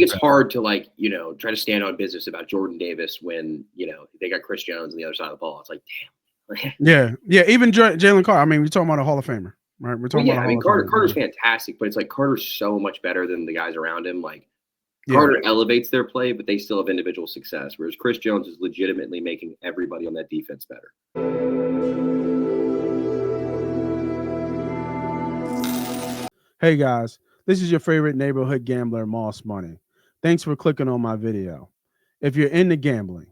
it's hard to try to stand on business about Jordan Davis when, they got Chris Jones on the other side of the ball. It's like, damn. Yeah. Even Jalen Carter. I mean, we're talking about a Hall of Famer, right? We're talking about a Hall of Famer. Carter's fantastic, but it's like Carter's so much better than the guys around him. Like Carter elevates their play, but they still have individual success, whereas Chris Jones is legitimately making everybody on that defense better. Hey guys, this is your favorite neighborhood gambler, Moss Money. Thanks for clicking on my video. If you're into gambling,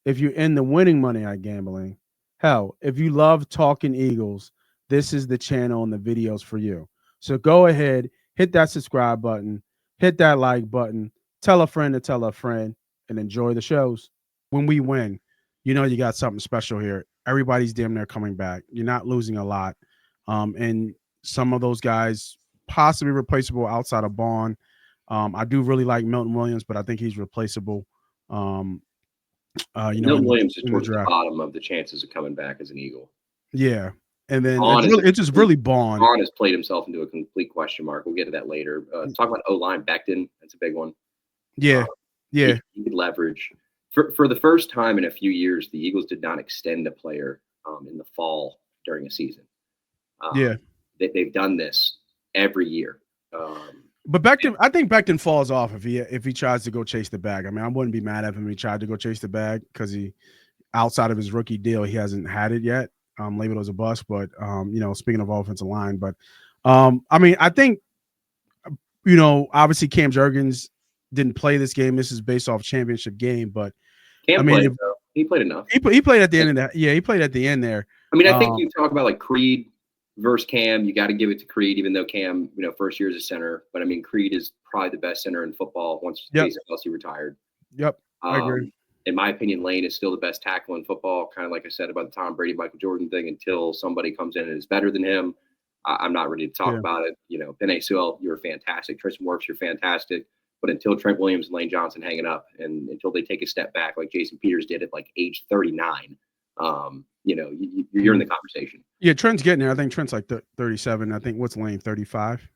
if you're into winning money at gambling, hell, if you love talking Eagles, this is the channel and the videos for you. So go ahead, hit that subscribe button, hit that like button, tell a friend to tell a friend, and enjoy the shows. When we win, you got something special here. Everybody's damn near coming back. You're not losing a lot. And some of those guys possibly replaceable outside of Bond. I do really like Milton Williams, but I think he's replaceable. Milton Williams is towards the bottom of the chances of coming back as an Eagle. Yeah. And then it's just really Bond. Bond has played himself into a complete question mark. We'll get to that later. Talk about O-line, Becton. That's a big one. Yeah. He could leverage. For the first time in a few years, the Eagles did not extend a player in the fall during a season. They've done this every year. But Becton, I think Becton falls off if he tries to go chase the bag. I mean, I wouldn't be mad at him if he tried to go chase the bag because outside of his rookie deal, he hasn't had it yet. Labeled as a bust, but speaking of offensive line, but I mean, I think obviously Cam Jurgens didn't play this game. This is based off championship game, but he played enough. He played at the end of that. Yeah, he played at the end there. I mean, I think you talk about like Creed versus Cam. You got to give it to Creed, even though Cam, first year as a center. But I mean, Creed is probably the best center in football once Jason Kelce retired. Yep, I agree. In my opinion, Lane is still the best tackle in football. Kind of like I said about the Tom Brady, Michael Jordan thing. Until somebody comes in and is better than him, I'm not ready to talk about it. Penei Sewell, you're fantastic. Tristan Wirfs, you're fantastic. But until Trent Williams and Lane Johnson hanging up, and until they take a step back like Jason Peters did at like age 39, you're in the conversation. Yeah, Trent's getting there. I think Trent's like 37. I think what's Lane, 35?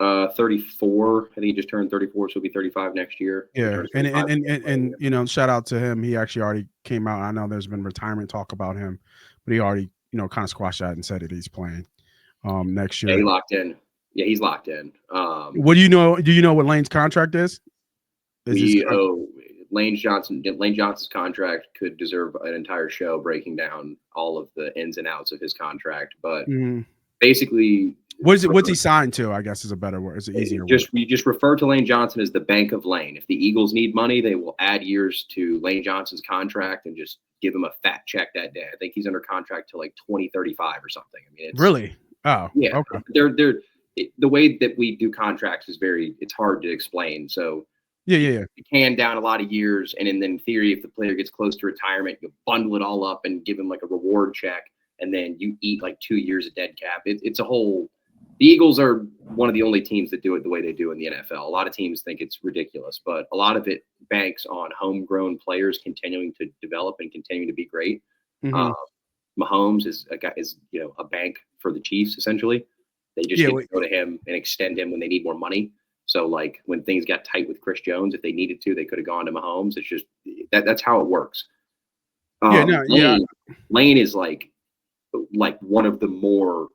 34. I think he just turned 34, so he'll be 35 next year. Yeah, and shout out to him. He actually already came out. I know there's been retirement talk about him, but he already kind of squashed that and said that he's playing next year. Yeah, he locked in. Yeah, he's locked in. What do you know? Do you know what Lane's contract is? Lane Johnson's contract could deserve an entire show breaking down all of the ins and outs of his contract. But basically, what's he signed to? I guess is a better word. It's an easier word. We just refer to Lane Johnson as the Bank of Lane. If the Eagles need money, they will add years to Lane Johnson's contract and just give him a fat check that day. I think he's under contract till like 2035 or something. I mean, really? Oh, yeah. Okay. The way that we do contracts is it's hard to explain. So yeah. You can down a lot of years, and then in theory, if the player gets close to retirement, you bundle it all up and give him like a reward check, and then you eat like 2 years of dead cap. It's a whole. The Eagles are one of the only teams that do it the way they do in the NFL. A lot of teams think it's ridiculous, but a lot of it banks on homegrown players continuing to develop and continuing to be great. Mahomes is a bank for the Chiefs essentially. They just go to him and extend him when they need more money. So like when things got tight with Chris Jones, if they needed to, they could have gone to Mahomes. It's just that's how it works. Lane is like one of the more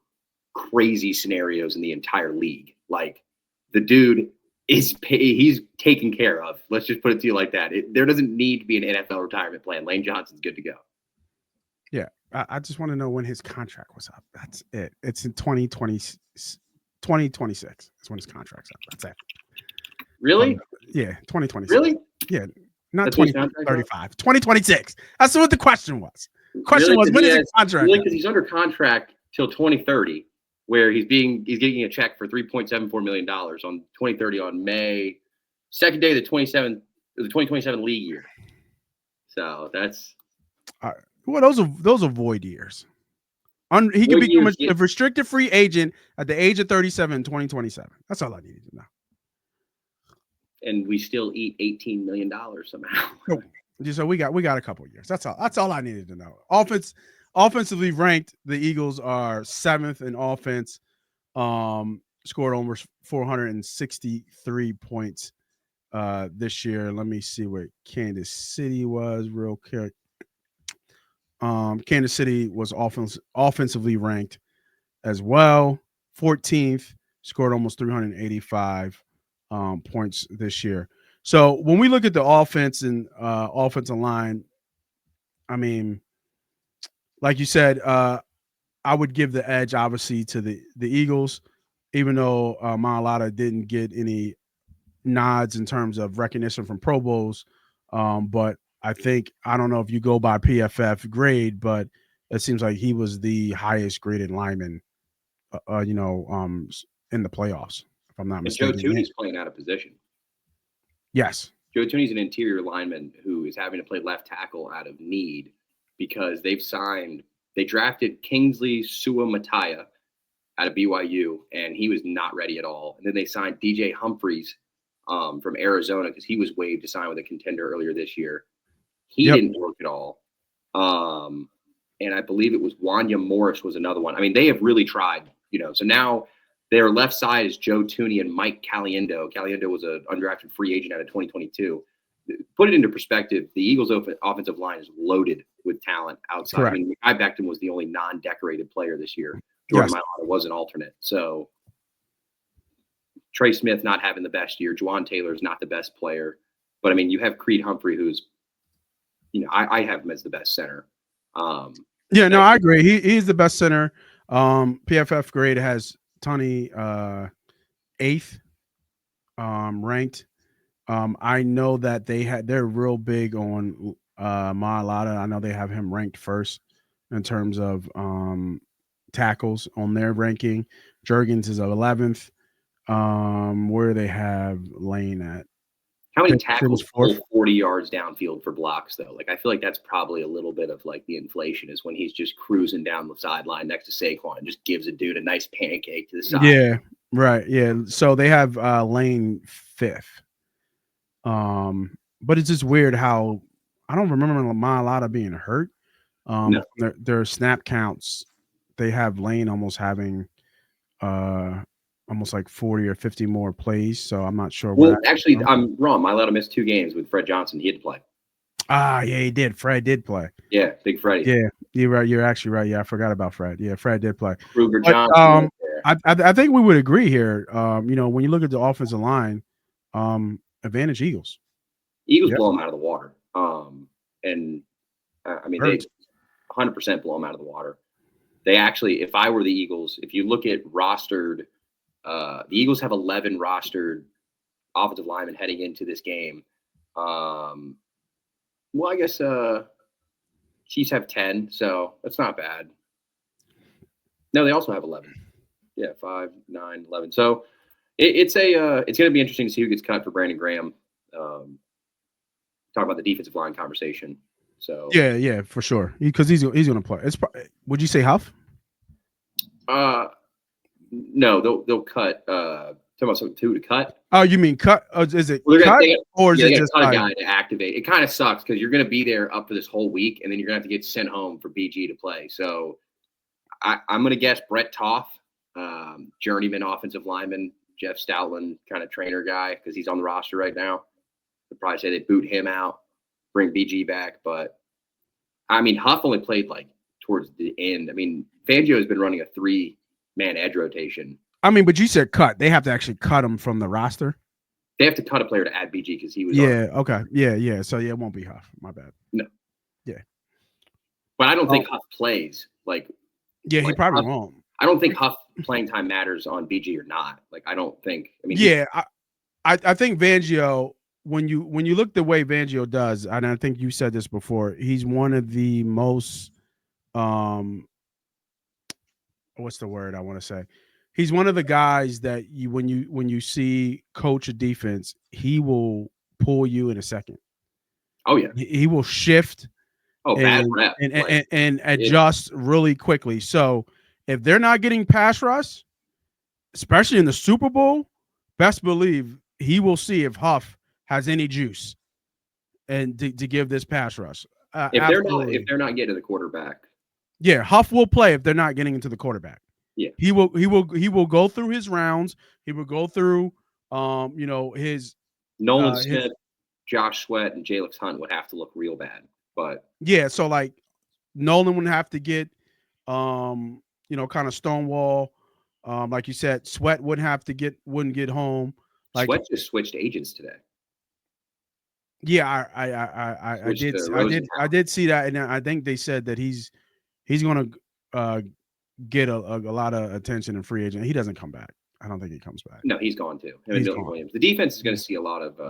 crazy scenarios in the entire league. Like the dude he's taken care of. Let's just put it to you like that. There doesn't need to be an NFL retirement plan. Lane Johnson's good to go. Yeah. I just want to know when his contract was up. That's it. It's in 2026. That's when his contract's up. That's it. Really? Yeah, 2026. Really? Yeah, not 2035. 2026. That's what the question was. Question was, when is his contract? Really, because he's under contract till 2030, where he's getting a check for $3.74 million on 2030 on May, second day of the 2027 league year. So that's well, those are void years. He can become a restricted free agent at the age of 37 in 2027. That's all I needed to know. And we still eat $18 million somehow. So we got a couple of years. That's all I needed to know. Offensively ranked, the Eagles are 7th in offense. Scored almost 463 points this year. Let me see where Kansas City was real quick. Kansas City was offensively ranked as well, 14th, scored almost 385 points this year. So when we look at the offense and offensive line, I mean, like you said, I would give the edge obviously to the Eagles, even though Mailata didn't get any nods in terms of recognition from Pro Bowls. But I think, I don't know if you go by PFF grade, but it seems like he was the highest graded lineman, in the playoffs, if I'm not And Joe mistaken. Tooney's playing out of position. Yes. Joe Tooney's an interior lineman who is having to play left tackle out of need because they drafted Kingsley Suamataia out of BYU, and he was not ready at all. And then they signed DJ Humphries from Arizona because he was waived to sign with a contender earlier this year. He didn't work at all. And I believe it was Wanya Morris was another one. I mean, they have really tried, so now their left side is Joe Tooney and Mike Caliendo. Caliendo was an undrafted free agent out of 2022. Put it into perspective, the Eagles' offensive line is loaded with talent outside. Correct. I mean, Mekhi Becton was the only non-decorated player this year. Jordan Mailata was an alternate. So Trey Smith not having the best year. Juwan Taylor's not the best player. But, I mean, you have Creed Humphrey, who's, I have him as the best center. I agree. He's the best center. PFF grade has Tony 8th ranked. I know that they're real big on Mailata. I know they have him ranked first in terms of tackles on their ranking. Jurgens is 11th. Where they have Lane at? How many tackles pull 40 yards downfield for blocks, though? Like, I feel like that's probably a little bit of like the inflation is when he's just cruising down the sideline next to Saquon and just gives a dude a nice pancake to the side. Yeah, right. Yeah. So they have Lane 5th. But it's just weird how I don't remember Mailata being hurt. No. Their snap counts, they have Lane almost having almost like 40 or 50 more plays. So I'm not sure. Well, actually, I'm wrong. Mailata missed 2 games with Fred Johnson. He had to play. Yeah, he did. Fred did play. Yeah, Big Freddie. Yeah, you're right. You're actually right. Yeah, I forgot about Fred. Yeah, Fred did play. Ruger Johnson. I think we would agree here. When you look at the offensive line, advantage Eagles. Eagles blow them out of the water. And I mean, they 100% blow them out of the water. They actually, if I were the Eagles, if you look at rostered, the Eagles have 11 rostered offensive linemen heading into this game. Well, I guess Chiefs have 10, so that's not bad. No, they also have 11. Yeah, 5, 9, 11. So it's going to be interesting to see who gets cut for Brandon Graham. Talk about the defensive line conversation. So yeah, for sure, because he's going to play. Would you say Huff? No, they'll cut. Talking about something to cut. Oh, you mean cut? Is it cut or is it just cut a guy to activate? It kind of sucks because you're going to be there up for this whole week, and then you're going to have to get sent home for BG to play. So I'm going to guess Brett Toth, journeyman offensive lineman, Jeff Stoutland kind of trainer guy because he's on the roster right now. I'd probably say they boot him out, bring BG back. But, I mean, Huff only played like towards the end. I mean, Fangio has been running a 3-man edge rotation. I mean, but you said cut. They have to actually cut him from the roster. They have to cut a player to add BG because he was. Yeah. Okay. Yeah. So it won't be Huff. My bad. No. Yeah. But I don't think Huff plays like. Yeah, he probably won't. I don't think Huff playing time matters on BG or not. Like, I don't think. I mean. Yeah, I think Fangio. When you look the way Fangio does, and I think you said this before, he's one of the most. What's the word I want to say? He's one of the guys that when you see coach a defense, he will pull you in a second. Oh yeah, he will shift. Bad rep and adjust really quickly. So if they're not getting pass rush, especially in the Super Bowl, best believe he will see if Huff has any juice and to give this pass rush. If they're not getting to the quarterback, yeah, Huff will play if they're not getting into the quarterback. Yeah, he will go through his rounds. He will go through his Nolan Smith, Josh Sweat, and Jalix Hunt would have to look real bad. But yeah, so like Nolan would have to get, kind of stonewall. Like you said, Sweat wouldn't get home. Like Sweat just switched agents today. yeah, I did see that, and I think they said that he's going to get a lot of attention in free agent. He doesn't come back. I don't think he comes back. No, he's gone too. Him and Milton Williams. The defense is going to see a lot of.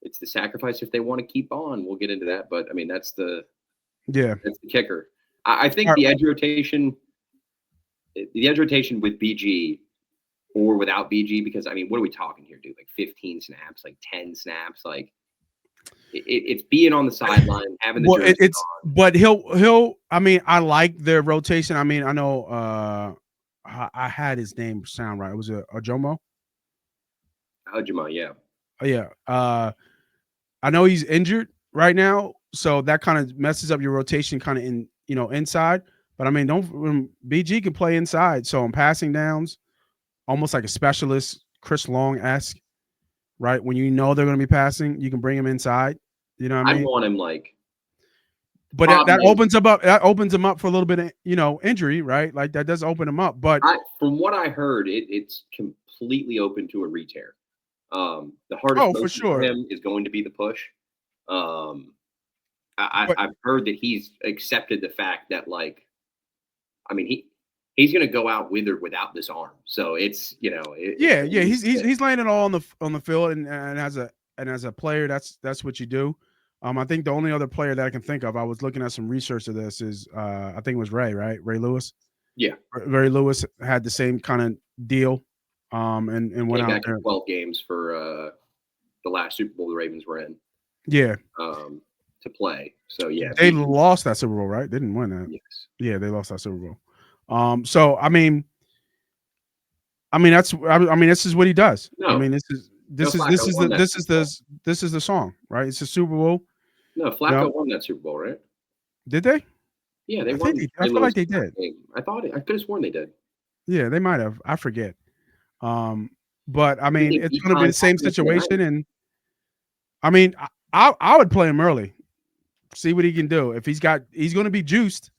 It's the sacrifice if they want to keep on. We'll get into that, but I mean that's the kicker. I think the edge rotation with BG or without BG, because I mean, what are we talking here, dude? Like 15 snaps, like 10 snaps, like it's being on the sideline, having the jersey on. But he'll. I mean, I like their rotation. I mean, I know. I had his name sound right. It was Ojomo. Ojomo, yeah. Oh yeah. I know he's injured right now, so that kind of messes up your rotation, kind of inside. But I mean, BG can play inside. So on passing downs, almost like a specialist, Chris Long-esque, right? When you know they're going to be passing, you can bring him inside. You know what I mean? I want him like. But that opens him up. That opens him up for a little bit of injury, right? Like that does open him up. But from what I heard, it's completely open to a re-tear. The hardest for sure for him is going to be the push. I've heard that he's accepted the fact that, like, I mean, he's going to go out with or without this arm. So it's he's laying it all on the field, and as a player, that's what you do. I think the only other player that I can think of, I was looking at some research of this, is I think it was Ray Lewis. Yeah, Ray Lewis had the same kind of deal. And went out there 12 games for the last Super Bowl the Ravens were in. Yeah. To play. So yeah, they lost that Super Bowl, right? They didn't win that. Yes. Yeah, they lost that Super Bowl. So I mean, this is what he does. No. I mean, this is the song, right? It's a Super Bowl. No, Flacco won that Super Bowl, right? Did they? Yeah, they won. I feel like they did. I could have sworn they did. Yeah, they might have. I forget. But I mean, it's going to be the same situation, and I mean, I would play him early, see what he can do. If he's going to be juiced,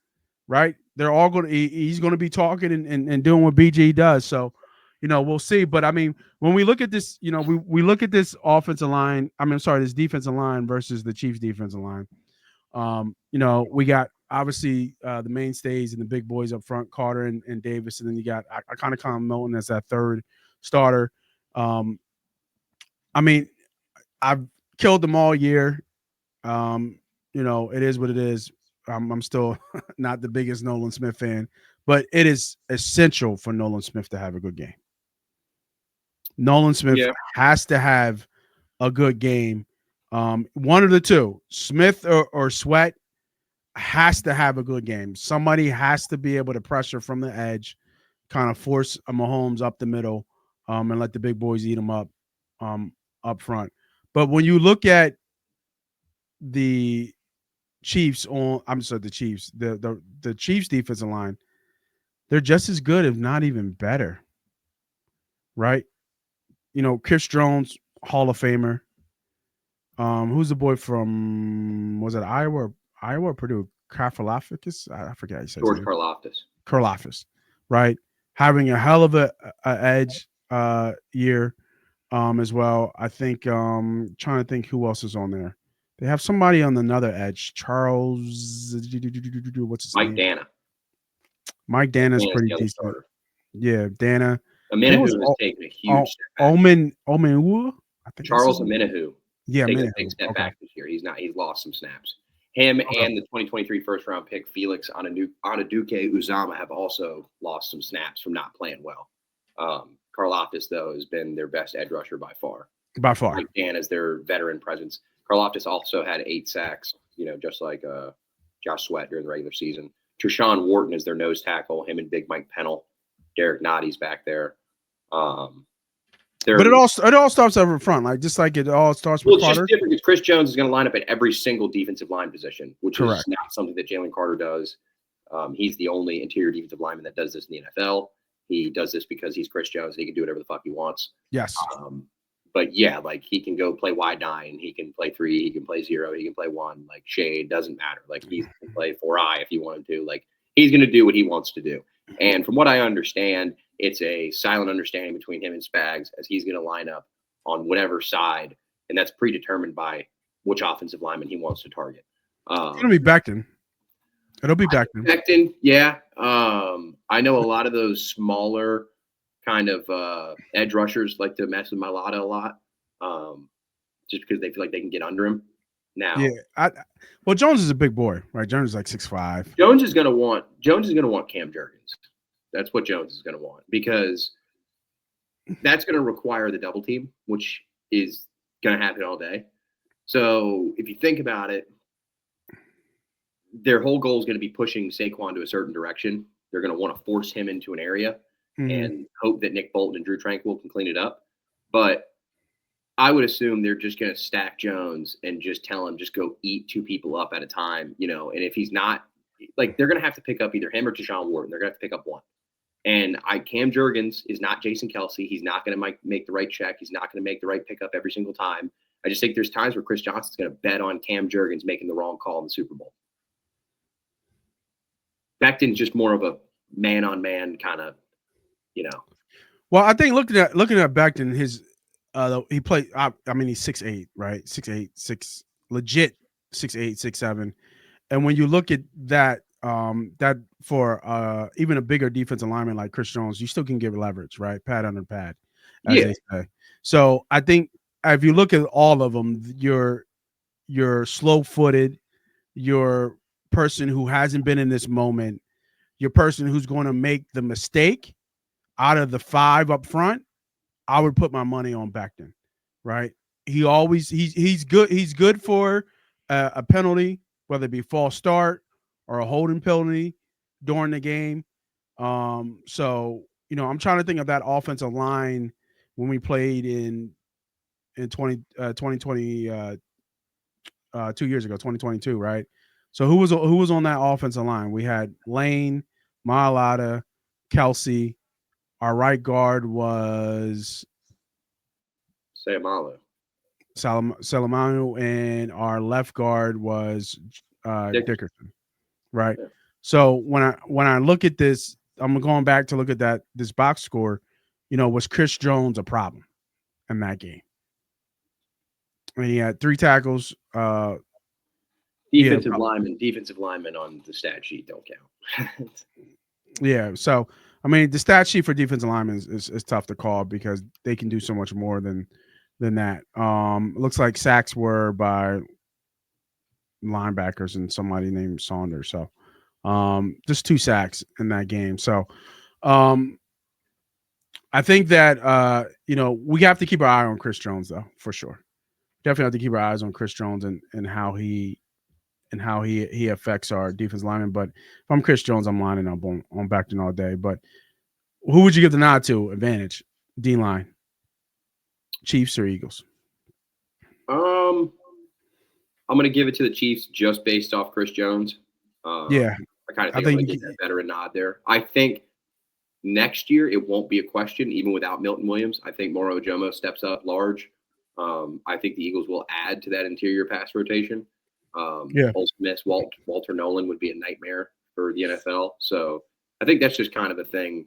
right? They're all going to. He's going to be talking and doing what BG does. So, we'll see. But I mean, when we look at this, we look at this offensive line. This defensive line versus the Chiefs' defensive line. We got obviously the mainstays and the big boys up front, Carter and Davis, and then you got I kind of count Milton as that third starter. I mean, I've killed them all year. It is what it is. I'm still not the biggest Nolan Smith fan, but it is essential for Nolan Smith to have a good game. Nolan Smith has to have a good game. One of the two, Smith or Sweat, has to have a good game. Somebody has to be able to pressure from the edge, kind of force a Mahomes up the middle, and let the big boys eat them up front. But when you look at the Chiefs the Chiefs defensive line, they're just as good, if not even better. Right? Chris Jones, Hall of Famer. Who's the boy from, was it Iowa or Purdue? Karlaftis? I forget how you say George it. Karlaftis, right? Having a hell of a edge year as well. I think trying to think who else is on there. They have somebody on another edge. Charles, what's his name? Mike Dana. Mike Dana's pretty decent. Starter. Yeah, Dana. Aminahu was taking a huge step back. Omenwu? I think Charles Aminahu. Yeah, taking a big step back this year. He's lost some snaps. Him and the 2023 first round pick Felix Anaduke Uzama have also lost some snaps from not playing well. Karlaftis, though, has been their best edge rusher by far. Mike Dan is their veteran presence. Karlaftis also had 8 sacks, just like Josh Sweat during the regular season. Treshawn Wharton is their nose tackle. Him and Big Mike Pennell. Derek Notty's back there. But it all starts over front, just like it all starts with Carter. It's just different because Chris Jones is going to line up at every single defensive line position, which is not something that Jalen Carter does. He's the only interior defensive lineman that does this in the NFL. He does this because he's Chris Jones and he can do whatever the fuck he wants. Yes. But yeah, like he can go play wide 9, he can play 3, he can play 0, he can play 1, like shade, doesn't matter. Like he can play 4i if he wanted to. Like he's gonna do what he wants to do. And from what I understand, it's a silent understanding between him and Spags as he's gonna line up on whatever side, and that's predetermined by which offensive lineman he wants to target. It's gonna be Becton. It'll be Becton. Becton, yeah. I know a lot of those smaller kind of edge rushers like to mess with Mailata a lot, just because they feel like they can get under him. Now, yeah, well, Jones is a big boy, right? Jones is like 6'5". Jones is gonna want Cam Jurgens. That's what Jones is gonna want, because that's gonna require the double team, which is gonna happen all day. So if you think about it, their whole goal is going to be pushing Saquon to a certain direction. They're going to want to force him into an area and hope that Nick Bolton and Drew Tranquill can clean it up. But I would assume they're just going to stack Jones and just tell him, just go eat 2 people up at a time, you know. And if he's not, like, they're going to have to pick up either him or Deshaun Wharton. They're going to have to pick up one. And Cam Jurgens is not Jason Kelsey. He's not going to make the right check. He's not going to make the right pickup every single time. I just think there's times where Chris Johnson's going to bet on Cam Jurgens making the wrong call in the Super Bowl. Becton's just more of a man-on-man kind of, you know. Well, I think looking at Becton, his he played. I mean, he's 6'8", right? 6'8", legit 6'8", 6'7". And when you look at that, that for even a bigger defensive lineman like Chris Jones, you still can give leverage, right? Pad under pad, as they say. So I think if you look at all of them, you're slow-footed, you're person who hasn't been in this moment, your person who's going to make the mistake out of the 5 up front, I would put my money on Becton, right? He's good. He's good for a penalty, whether it be false start or a holding penalty during the game. So, you know, I'm trying to think of that offensive line when we played in 2020, 2 years ago, 2022, right? So who was on that offensive line? We had Lane, Mailata, Kelsey. Our right guard was Salamanu, and our left guard was Dickerson, right? Yeah. So when I look at this, I'm going back to look at this box score. You know, was Chris Jones a problem in that game? I mean, he had 3 tackles. Defensive linemen on the stat sheet don't count. Yeah. So, I mean, the stat sheet for defensive linemen is tough to call because they can do so much more than that. It looks like sacks were by linebackers and somebody named Saunders. So, just 2 sacks in that game. So, I think that, you know, we have to keep our eye on Chris Jones, though, for sure. Definitely have to keep our eyes on Chris Jones and how he affects our defense lineman. But if I'm Chris Jones, I'm lining up on Becton all day. But who would you give the nod to? Advantage, D-line, Chiefs or Eagles? I'm going to give it to the Chiefs just based off Chris Jones. Yeah, I kind of think I'm going to get that veteran nod there. I think next year it won't be a question, even without Milton Williams. I think Moro Ojomo steps up large. I think the Eagles will add to that interior pass rotation. Ole Smith, Walter Nolan would be a nightmare for the NFL. So I think that's just kind of a thing.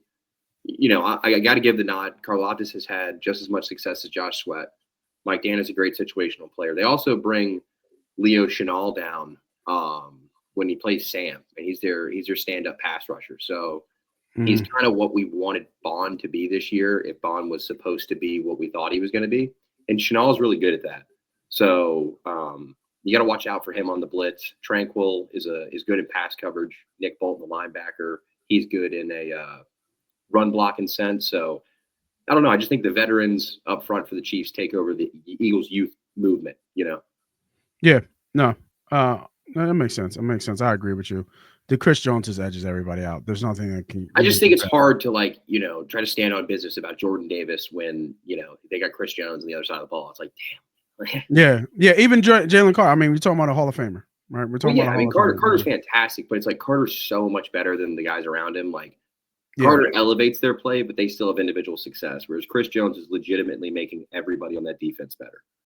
You know, I got to give the nod. Karlaftis has had just as much success as Josh Sweat. Mike Dan is a great situational player. They also bring Leo Chenal down when he plays Sam, and he's their stand-up pass rusher. So he's kind of what we wanted Bond to be this year if Bond was supposed to be what we thought he was going to be. And Chenal is really good at that. So you got to watch out for him on the blitz. Tranquill is good in pass coverage. Nick Bolton, the linebacker, he's good in a run blocking sense. So I don't know. I just think the veterans up front for the Chiefs take over the Eagles youth movement, you know? Yeah, no, that makes sense. It makes sense. I agree with you. The Chris Jones edges everybody out. There's nothing that can. I just think it's hard to, like, you know, try to stand on business about Jordan Davis when, you know, they got Chris Jones on the other side of the ball. It's like, damn. Yeah. Even Jalen Carter. I mean, we're talking about a Hall of Famer, right? We're talking about. I mean, Carter's fantastic, but it's like Carter's so much better than the guys around him. Like, Yeah. Carter elevates their play, but they still have individual success, whereas Chris Jones is legitimately making everybody on that defense better.